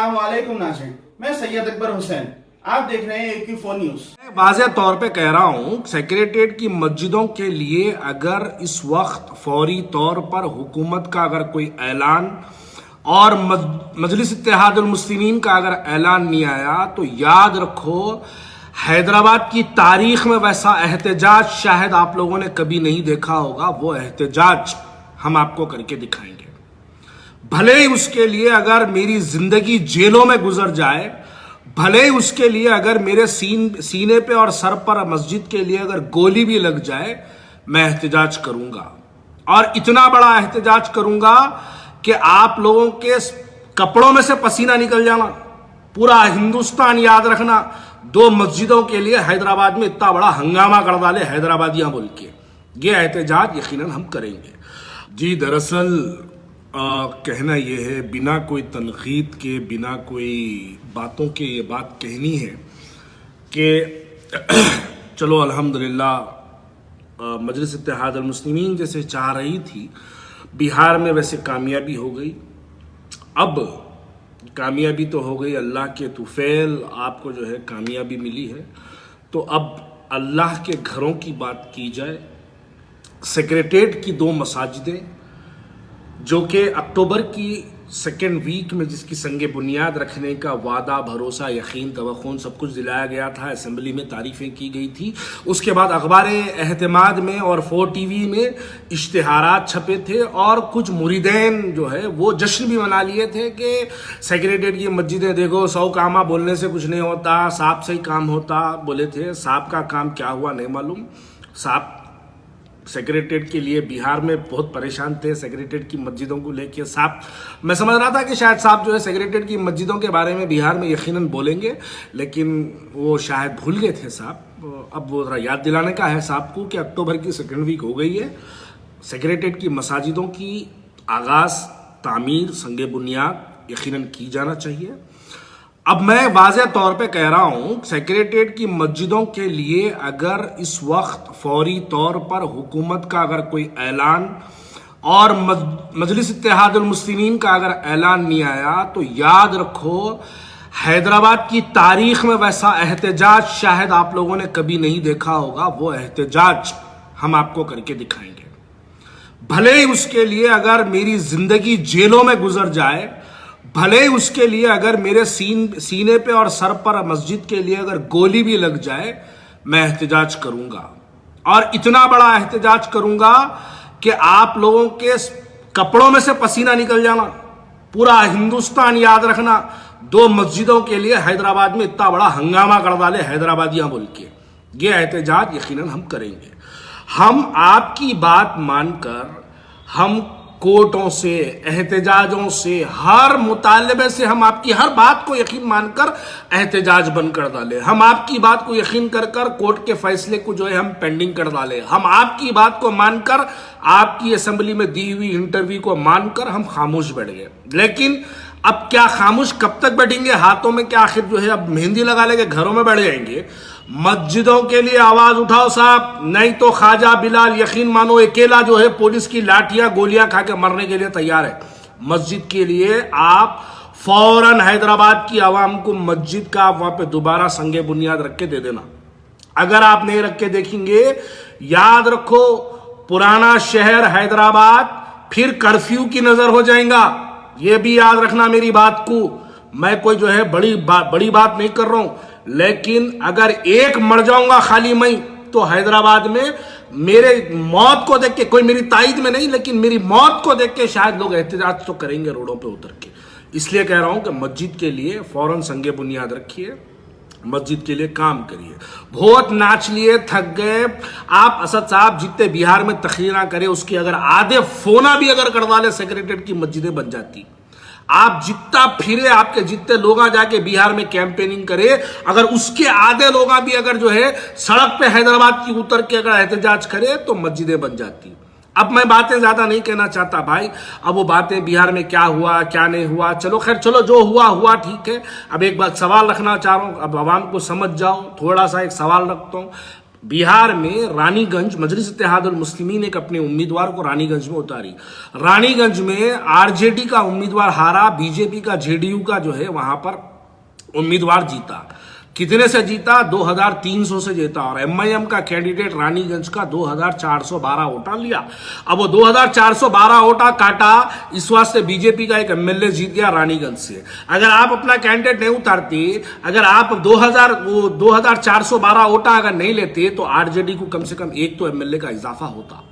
अस्सलाम वालेकुम नाज़रीन, मैं सैयद अकबर हुसैन। आप देख रहे हैं AQ4 न्यूज। वाज़ेह तौर पे कह रहा हूँ, सेक्रेटेरिएट की मस्जिदों के लिए अगर इस वक्त फौरी तौर पर हुकूमत का अगर कोई ऐलान और मजलिस इत्तेहादुल मुस्लिमीन का अगर ऐलान नहीं आया तो याद रखो हैदराबाद की तारीख में वैसा एहतजाज शायद आप लोगों ने कभी नहीं देखा होगा। वो एहतजाज हम आपको करके दिखाएंगे, भले ही उसके लिए अगर मेरी जिंदगी जेलों में गुजर जाए, भले ही उसके लिए अगर मेरे सीने पे और सर पर मस्जिद के लिए अगर गोली भी लग जाए, मैं एहतजाज करूंगा। और इतना बड़ा एहतजाज करूंगा कि आप लोगों के कपड़ों में से पसीना निकल जाना। पूरा हिंदुस्तान याद रखना, दो मस्जिदों के लिए हैदराबाद में इतना बड़ा हंगामा कर डाले हैदराबादियां बोल के। ये एहतजाज यकीनन हम करेंगे। जी, दरअसल कहना यह है, बिना कोई तनकीद के, बिना कोई बातों के ये बात कहनी है कि चलो अल्हम्दुलिल्लाह मजलिस इत्तेहादुल मुस्लिमीन जैसे चाह रही थी, बिहार में वैसे कामयाबी हो गई। अब कामयाबी तो हो गई, अल्लाह के तुफैल आपको जो है कामयाबी मिली है। तो अब अल्लाह के घरों की बात की जाए, सेक्रेटेरिएट की दो मसाजिदें जो कि अक्टूबर की सेकेंड वीक में जिसकी संगे बुनियाद रखने का वादा, भरोसा, यकीन, तवक्कुन सब कुछ दिलाया गया था, असेंबली में तारीफें की गई थी। उसके बाद अखबार एहतमाद में और 4 TV में इश्तिहारात छपे थे और कुछ मुरीदैन जो है वो जश्न भी मना लिए थे कि सेक्रेटेरिएट की मस्जिदें देखो, 100 कामा बोलने से कुछ नहीं होता, साहब से ही काम होता बोले थे। साहब का काम क्या हुआ नहीं मालूम। साहब सेक्रेटेरिएट के लिए बिहार में बहुत परेशान थे, सेक्रेटेरिएट की मस्जिदों को लेके। साहब, मैं समझ रहा था कि शायद साहब जो है सेक्रेटेरिएट की मस्जिदों के बारे में बिहार में यकीनन बोलेंगे, लेकिन वो शायद भूल गए थे साहब। अब वो जरा याद दिलाने का है साहब को कि अक्टूबर की सेकेंड वीक हो गई है, सेक्रेटेरिएट की मसाजिदों की आगाज़, तामीर, संगे बुनियाद यकीनन की जाना चाहिए। अब मैं वाज़ेह तौर पे कह रहा हूं, सेक्रेटेरिएट की मस्जिदों के लिए अगर इस वक्त फौरी तौर पर हुकूमत का अगर कोई ऐलान और मजलिस इत्तेहादुल मुस्लिमीन का अगर ऐलान नहीं आया तो याद रखो हैदराबाद की तारीख में वैसा एहतजाज शायद आप लोगों ने कभी नहीं देखा होगा। वो एहतजाज हम आपको करके दिखाएंगे, भले ही उसके लिए अगर मेरी जिंदगी जेलों में गुजर जाए, भले ही उसके लिए अगर मेरे सीने पे और सर पर मस्जिद के लिए अगर गोली भी लग जाए, मैं एहतजाज करूंगा। और इतना बड़ा एहतजाज करूंगा कि आप लोगों के कपड़ों में से पसीना निकल जाना। पूरा हिंदुस्तान याद रखना, दो मस्जिदों के लिए हैदराबाद में इतना बड़ा हंगामा कर डाले हैदराबादियां बोल के। ये एहतजाज यकीनन हम करेंगे। हम आपकी बात मानकर, हम कोर्टों से, एहतजाजों से, हर मुतालबे से हम आपकी हर बात को यकीन मानकर एहतजाज बंद कर डाले। हम आपकी बात को यकीन कर कोर्ट के फैसले को जो है हम पेंडिंग कर डाले। हम आपकी बात को मानकर, आपकी असेंबली में दी हुई इंटरव्यू को मानकर हम खामोश बैठ गए। लेकिन अब क्या खामोश कब तक बैठेंगे? हाथों में क्या आखिर जो है अब मेहंदी लगा लेंगे, घरों में बैठ जाएंगे? मस्जिदों के लिए आवाज उठाओ साहब, नहीं तो ख्वाजा बिलाल यकीन मानो अकेला जो है पुलिस की लाठियां गोलियां खा के मरने के लिए तैयार है। मस्जिद के लिए आप फौरन हैदराबाद की आवाम को मस्जिद का वहां पे दोबारा संगे बुनियाद रख के दे देना। अगर आप नहीं रख के देखेंगे, याद रखो पुराना शहर हैदराबाद फिर कर्फ्यू की नजर हो जाएगा। यह भी याद रखना मेरी बात को। मैं कोई जो है बड़ी बात नहीं कर रहा हूं, लेकिन अगर एक मर जाऊंगा खाली मैं, तो हैदराबाद में मेरे मौत को देख के, कोई मेरी ताईद में नहीं, लेकिन मेरी मौत को देख के शायद लोग एहतजाज तो करेंगे रोडों पे उतर के। इसलिए कह रहा हूं कि मस्जिद के लिए फौरन संगे बुनियाद रखिए, मस्जिद के लिए काम करिए। बहुत नाच लिए, थक गए आप। असद साहब जितने बिहार में तकरीरा करे, उसके अगर आधे फोना भी अगर कर डाले, सेक्रेटेरिएट की मस्जिदें बन जाती। आप जितना फिरे, आपके जितने लोग जाके बिहार में कैंपेनिंग करे, अगर उसके आधे लोग भी अगर जो है सड़क पे हैदराबाद की उतर के अगर एहतजाज करे, तो मस्जिदें बन जाती। अब मैं बातें ज्यादा नहीं कहना चाहता भाई। अब वो बातें बिहार में क्या हुआ क्या नहीं हुआ, चलो खैर, चलो जो हुआ हुआ ठीक है। अब एक बात सवाल रखना चाह रहा हूं, अब आवाम को समझ जाओ, थोड़ा सा एक सवाल रखता हूं। बिहार में रानीगंज मजलिस इत्तेहादुल मुस्लिमीन एक अपने उम्मीदवार को रानीगंज में उतारी। रानीगंज में आरजेडी का उम्मीदवार हारा, बीजेपी का जेडीयू का जो है वहां पर उम्मीदवार जीता। कितने से जीता? 2300 से जीता। और एमआईएम का कैंडिडेट रानीगंज का 2412 वोटा लिया। अब वो 2412 वोटा काटा, इस वास्ते बीजेपी का एक एमएलए जीत गया रानीगंज से। अगर आप अपना कैंडिडेट नहीं उतारते, अगर आप 2412 वोटा अगर नहीं लेते, तो आरजेडी को कम से कम एक तो एमएलए का इजाफा होता।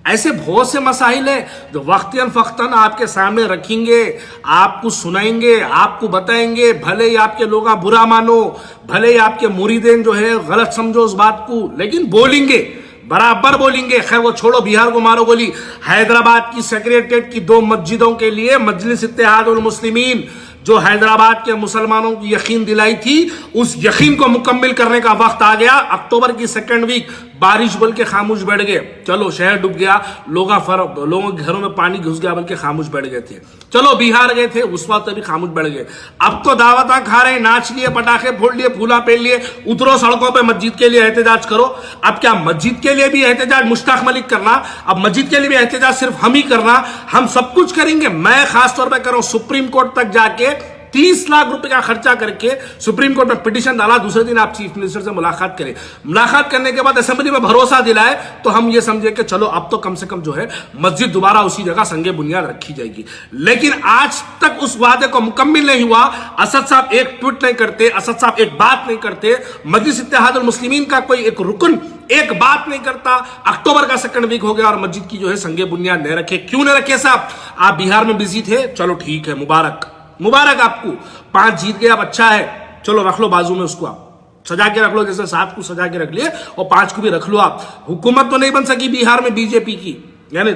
ऐसे बहुत से मसाइल है जो वक्तन फख्तन आपके सामने रखेंगे, आपको सुनाएंगे, आपको बताएंगे। भले ही आपके लोग बुरा मानो, भले ही आपके मुरीदेन जो है गलत समझो उस बात को, लेकिन बोलेंगे, बराबर बोलेंगे। खैर वो छोड़ो, बिहार को मारो गोली। हैदराबाद की सेक्रेटरीट की 2 मस्जिदों के लिए मजलिस इत्तेहादुल मुस्लिमीन जो हैदराबाद के मुसलमानों की यकीन दिलाई थी, उस यकीन को मुकम्मल करने का वक्त आ गया। अक्टूबर की सेकंड वीक बारिश बोल के खामोश बैठ गए। चलो शहर डूब गया, लोगों के घरों में पानी घुस गया बल्कि खामोश बैठ गए थे। चलो बिहार गए थे, उस वक्त अभी खामोश बैठ गए। अब तो दावता खा रहे, नाच लिए, पटाखे फोड़ लिए, फूला पहन लिए, उतरो सड़कों पे मस्जिद के लिए एहतजाज करो। अब क्या मस्जिद के लिए भी एहतजाज मुश्ताक मलिक करना? अब मस्जिद के लिए भी एहतजाज सिर्फ हम ही करना? हम सब कुछ करेंगे। मैं खासतौर पर कर रहा हूं, सुप्रीम कोर्ट तक जाके 30 लाख रुपए का खर्चा करके सुप्रीम कोर्ट में पिटीशन डाला। दूसरे दिन आप चीफ मिनिस्टर से मुलाकात करें, मुलाकात करने के बाद असेंबली में भरोसा दिलाए, तो हम ये समझे कि चलो अब तो कम से कम जो है मस्जिद दोबारा उसी जगह संगे बुनियाद रखी जाएगी। लेकिन आज तक उस वादे को मुकम्मल नहीं हुआ। असद साहब एक ट्वीट नहीं करते, असद साहब एक बात नहीं करते, मजलिस इत्तेहादुल मुस्लिमीन का कोई एक रुकन एक बात नहीं करता। अक्टूबर का सेकंड वीक हो गया और मस्जिद की जो है संगे बुनियाद नहीं रखे। क्यों नहीं रखे साहब? आप बिहार में बिजी थे, चलो ठीक है, मुबारक मुबारक आपको। 5 जीत गए, अब अच्छा है, चलो रख लो बाजू में, उसको आप सजा के रख लो, जैसे 7 को सजा के रख लिए और 5 को भी रख लो आप। हुकूमत तो नहीं बन सकी बिहार में बीजेपी की, यानी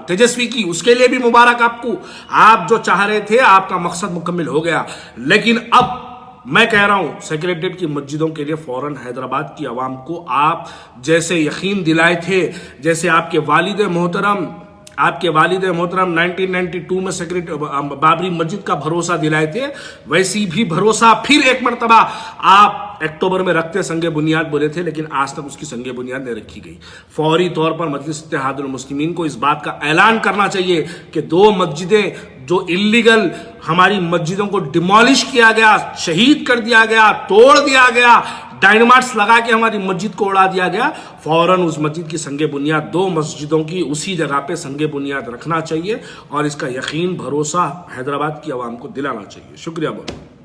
तेजस्वी की, उसके लिए भी मुबारक आपको। आप जो चाह रहे थे, आपका मकसद मुकम्मल हो गया। लेकिन अब मैं कह रहा हूं, सेक्रेटरीट की मस्जिदों के लिए फौरन हैदराबाद की आवाम को आप जैसे यकीन दिलाए थे, जैसे आपके वालिद मोहतरम 1992 में सेक्रेटरी बाबरी मस्जिद का भरोसा दिलाए थे, वैसी भी भरोसा फिर एक मर्तबा आप अक्टूबर में रखते संगे बुनियाद बोले थे, लेकिन आज तक उसकी संगे बुनियाद नहीं रखी गई। फौरी तौर पर मजलिस इत्तेहादुल मुस्लिमीन को इस बात का ऐलान करना चाहिए कि 2 मस्जिदें जो इल्लीगल हमारी मस्जिदों को डिमोलिश किया गया, शहीद कर दिया गया, तोड़ दिया गया, डायनामाइट्स लगा के हमारी मस्जिद को उड़ा दिया गया, फौरन उस मस्जिद की संगे बुनियाद 2 मस्जिदों की उसी जगह पे संगे बुनियाद रखना चाहिए और इसका यकीन भरोसा हैदराबाद की आवाम को दिलाना चाहिए। शुक्रिया बहुत।